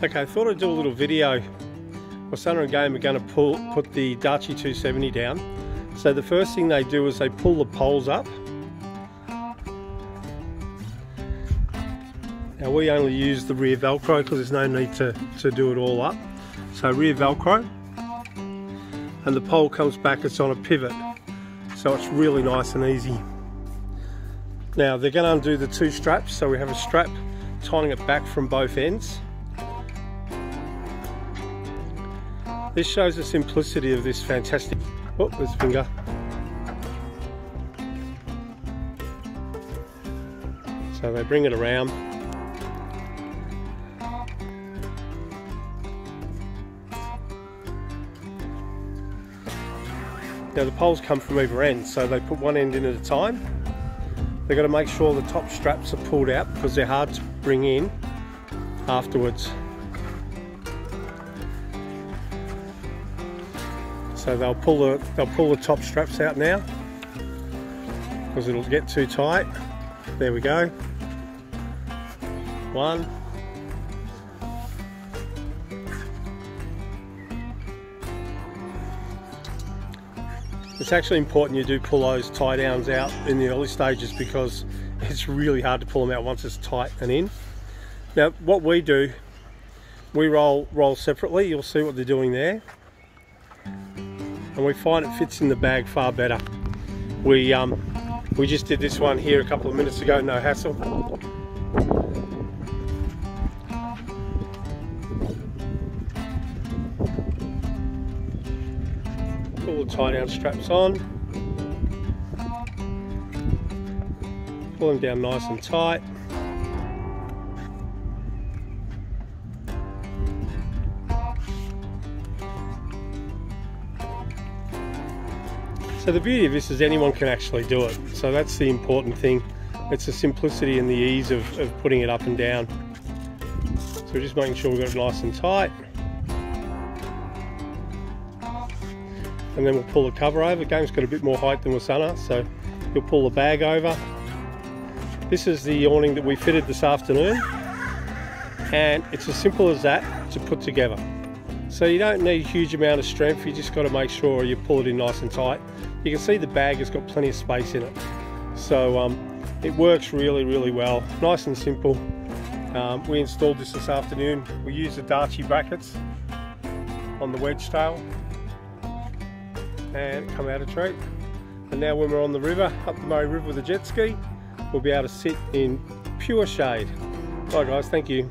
Okay, I thought I'd do a little video. My son and Game are going to put the Darche 270 down. So the first thing they do is they pull the poles up. Now we only use the rear Velcro because there's no need to do it all up. So rear Velcro, and the pole comes back, it's on a pivot. So it's really nice and easy. Now they're going to undo the two straps, so we have a strap tying it back from both ends. This shows the simplicity of this fantastic... Oh, there's a finger. So they bring it around. Now the poles come from either end, so they put one end in at a time. They've got to make sure the top straps are pulled out because they're hard to bring in afterwards. So they'll pull the top straps out now because it'll get too tight. There we go. One. It's actually important you do pull those tie downs out in the early stages because it's really hard to pull them out once it's tight and in. Now what we do, we roll separately. You'll see what they're doing there. And we find it fits in the bag far better. We just did this one here a couple of minutes ago, no hassle. Pull the tie down straps on. Pull them down nice and tight. So the beauty of this is anyone can actually do it. So that's the important thing. It's the simplicity and the ease of putting it up and down. So we're just making sure we've got it nice and tight. And then we'll pull the cover over. Game's got a bit more height than Wasana, so you'll pull the bag over. This is the awning that we fitted this afternoon. And it's as simple as that to put together. So you don't need a huge amount of strength, you just got to make sure you pull it in nice and tight. You can see the bag has got plenty of space in it. So it works really, really well. Nice and simple. We installed this afternoon. We used the Darche brackets on the wedge tail and come out a treat. And now when we're on the river, up the Werribee River with a jet ski, we'll be able to sit in pure shade. Right guys, thank you.